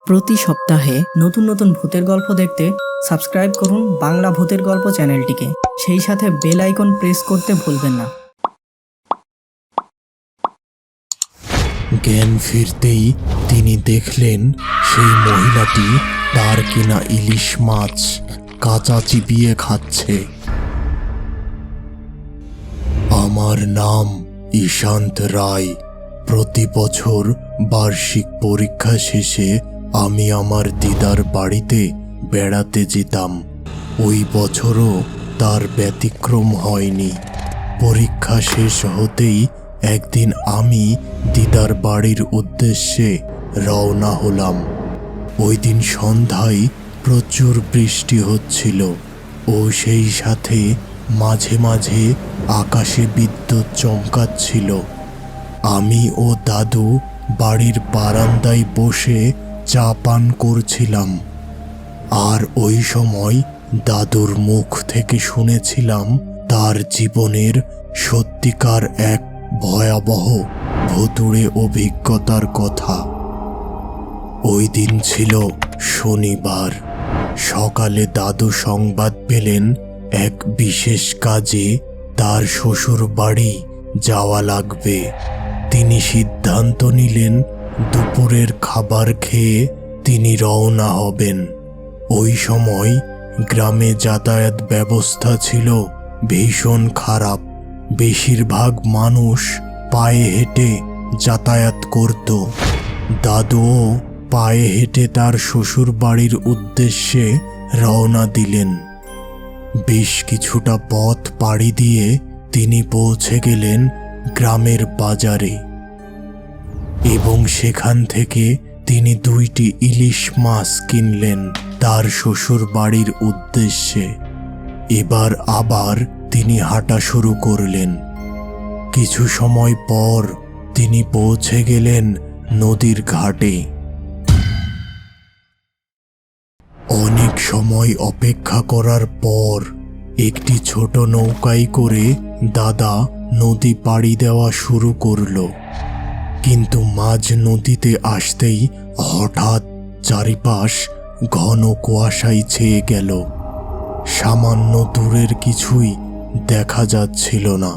প্রতি সপ্তাহে নতুন নতুন ভূতের গল্প দেখতে সাবস্ক্রাইব করুন বাংলা ভূতের গল্প চ্যানেলটিকে। সেই সাথে বেল আইকন প্রেস করতে ভুলবেন না। জ্ঞান ফিরতেই তিনি দেখলেন সেই মহিলাটি তার কিনা ইলিশ মাছ কাঁচা চিবিয়ে খাচ্ছে। আমার নাম ঈশান্ত রায়। প্রতি বছর বার্ষিক পরীক্ষা শেষে আমি আমার দিদার বাড়িতে বেড়াতে যেতাম। ওই বছরও তার ব্যতিক্রম হয়নি। পরীক্ষা শেষ হতেই একদিন আমি দিদার বাড়ির উদ্দেশ্যে রওনা হলাম। ওই দিন সন্ধ্যায় প্রচুর বৃষ্টি হচ্ছিল ও সেই সাথে মাঝে মাঝে আকাশে বিদ্যুৎ চমকাচ্ছিল। আমি ও দাদু বাড়ির বারান্দায় বসে চা পান করছিলাম। আর ওই সময় দাদুর মুখ থেকে শুনেছিলাম তার জীবনের সত্যিকার এক ভয়াবহ ভুতুড়ে অভিজ্ঞতার কথা। ওই দিন ছিল শনিবার। সকালে দাদু সংবাদ পেলেন এক বিশেষ কাজে তার শ্বশুর বাড়ি যাওয়া লাগবে। তিনি সিদ্ধান্ত নিলেন দুপুরের খাবার খেয়ে তিনি রওনা হবেন। ওই সময় গ্রামে যাতায়াত ব্যবস্থা ছিল ভীষণ খারাপ। বেশিরভাগ মানুষ পায়ে হেঁটে যাতায়াত করত। দাদুও পায়ে হেঁটে তার শ্বশুর বাড়ির উদ্দেশ্যে রওনা দিলেন। বেশ কিছুটা পথ পাড়ি দিয়ে তিনি পৌঁছে গেলেন গ্রামের বাজারে এবং সেখান থেকে তিনি 2টি ইলিশ মাছ কিনলেন তার শ্বশুর বাড়ির উদ্দেশ্যে। এবার আবার তিনি হাঁটা শুরু করলেন। কিছু সময় পর তিনি পৌঁছে গেলেন নদীর ঘাটে। অনেক সময় অপেক্ষা করার পর একটি ছোট নৌকায় করে দাদা নদী পাড়ি দেওয়া শুরু করলো। কিন্তু মাঝ নদীতে আসতেই হঠাৎ চারিপাশ ঘন কুয়াশায় ছেয়ে গেল। সামান্য দূরের কিছুই দেখা যাচ্ছিল না।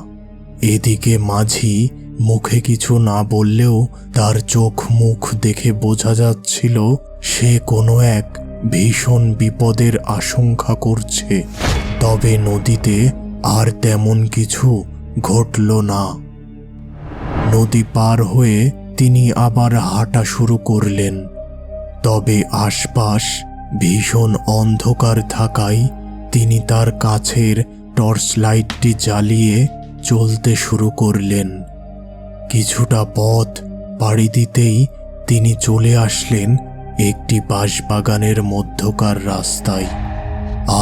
এদিকে মাঝি মুখে কিছু না বললেও তার চোখ মুখ দেখে বোঝা যাচ্ছিল সে কোনো এক ভীষণ বিপদের আশঙ্কা করছে। তবে নদীতে আর তেমন কিছু ঘটল না। নদী পার হয়ে তিনি আবার হাঁটা শুরু করলেন। তবে আশপাশ ভীষণ অন্ধকার থাকায় তিনি তার কাছের টর্চ লাইটটি জ্বালিয়ে চলতে শুরু করলেন। কিছুটা পথ পাড়ি দিতেই তিনি চলে আসলেন একটি বাঁশবাগানের মধ্যকার রাস্তায়।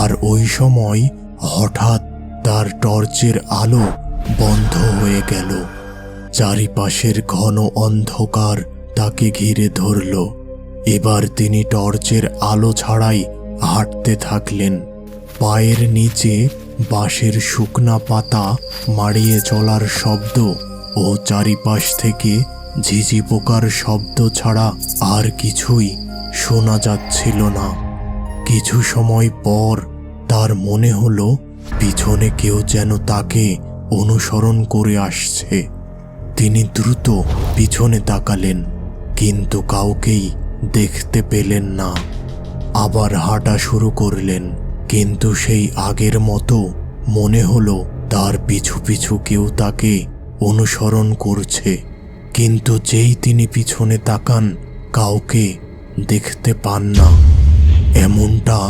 আর ওই সময় হঠাৎ তার টর্চের আলো বন্ধ হয়ে গেল। চারিপাশের ঘন অন্ধকার তাকে ঘিরে ধরল। এবার তিনি টর্চের আলো ছাড়াই হাঁটতে থাকলেন। পায়ের নিচে বাঁশের শুকনা পাতা মাড়িয়ে চলার শব্দ ও চারিপাশ থেকে ঝিঝি পোকার শব্দ ছাড়া আর কিছুই শোনা যাচ্ছিল না। কিছু সময় পর তার মনে হলো পিছনে কেউ যেন তাকে অনুসরণ করে আসছে। তিনি দ্রুত পিছনে তাকালেন, কিন্তু কাউকেই দেখতে পেলেন না। আবার হাঁটা শুরু করলেন, কিন্তু সেই আগের মতো মনে হলো তার পিছু পিছু কেউ তাকে অনুসরণ করছে। কিন্তু যেই তিনি পিছনে তাকান কাউকে দেখতে পান না। এমনটা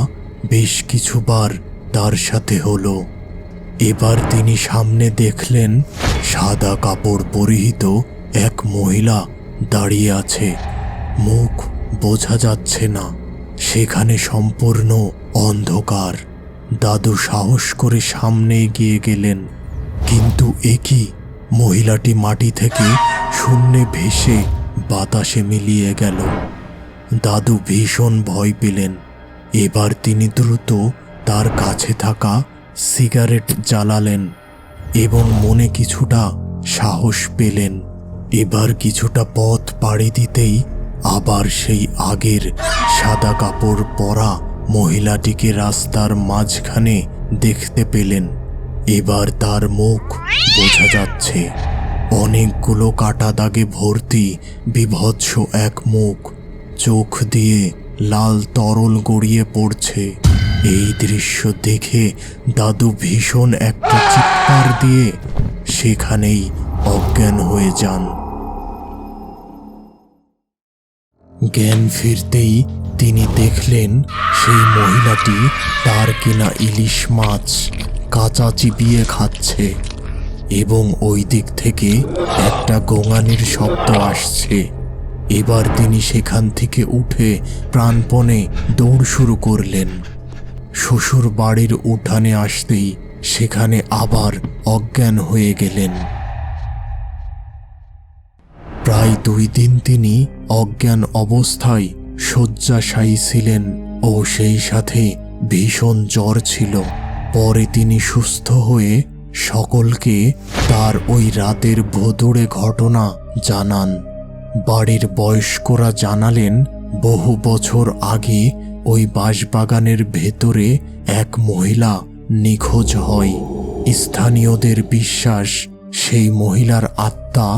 বেশ কিছুবার তার সাথে হলো। এবার তিনি সামনে দেখলেন সাদা কাপড় পরিহিত এক মহিলা দাঁড়িয়ে আছে। মুখ বোঝা যাচ্ছে না, সেখানে সম্পূর্ণ অন্ধকার। দাদু সাহস করে সামনে এগিয়ে গেলেন, কিন্তু একই মহিলাটি মাটি থেকে শূন্যে ভেসে বাতাসে মিলিয়ে গেল। দাদু ভীষণ ভয় পেলেন। এবার তিনি দ্রুত তার কাছে থাকা সিগারেট জ্বালালেন এবং মনে কিছুটা সাহস পেলেন। এবার কিছুটা পথ পাড়ি দিতেই আবার সেই আগের সাদা কাপড় পরা মহিলাটিকে রাস্তার মাঝখানে দেখতে পেলেন। এবার তার মুখ বোঝা যাচ্ছে। অনেকগুলো কাটা দাগে ভর্তি বীভৎস এক মুখ, চোখ দিয়ে লাল তরল গড়িয়ে পড়ছে। এই দৃশ্য দেখে দাদু ভীষণ একটা চিৎকার দিয়ে সেখানেই অজ্ঞান হয়ে যান। জ্ঞান ফিরতেই তিনি দেখলেন সেই মহিলাটি তার কেনা ইলিশ মাছ কাঁচা চিবিয়ে খাচ্ছে এবং ওই দিক থেকে একটা গোঙানির শব্দ আসছে। এবার তিনি সেখান থেকে উঠে প্রাণপণে দৌড় শুরু করলেন। শ্বশুর বাড়ির উঠানে আসতেই সেখানে আবার অজ্ঞান হয়ে গেলেন। প্রায় 2 দিন তিনি অজ্ঞান অবস্থায় শয্যাশায়ী ছিলেন ও সেই সাথে ভীষণ জ্বর ছিল। পরে তিনি সুস্থ হয়ে সকলকে তার ওই রাতের ভোঁদড়ে ঘটনা জানান। বাড়ির বয়স্করা জানালেন, বহু বছর আগে ওই বাঁশবাগানের ভেতরে এক মহিলা নিখোঁজ হয়। স্থানীয়দের বিশ্বাস সেই মহিলার আত্মা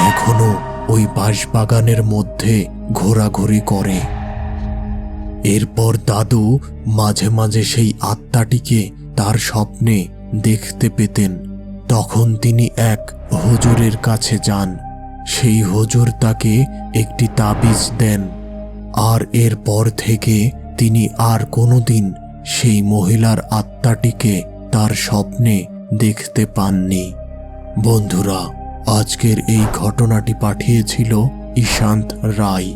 এখনো ওই বাঁশবাগানের মধ্যে ঘোরাঘুরি করে। এরপর দাদু মাঝে মাঝে সেই আত্মাটিকে তার স্বপ্নে দেখতে পেতেন। তখন তিনি এক হুজুরের কাছে যান। সেই হুজুর তাকে একটি তাবিজ দেন, আর এরপর থেকে তিনি আর কোনোদিন সেই মহিলার আত্মাটিকে তার স্বপ্নে দেখতে পাননি। বন্ধুরা, আজকের এই ঘটনাটি পাঠিয়েছিল ঈশান্ত রায়,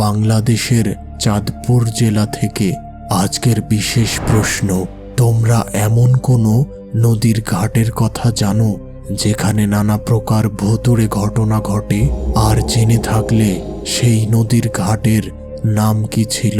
বাংলাদেশের চাঁদপুর জেলা থেকে। আজকের বিশেষ প্রশ্ন, তোমরা এমন কোনো নদীর ঘাটের কথা জানো যেখানে নানা প্রকার ভুতুড়ে ঘটনা ঘটে? আর জেনে থাকলে সেই নদীর ঘাটের নাম কি ছিল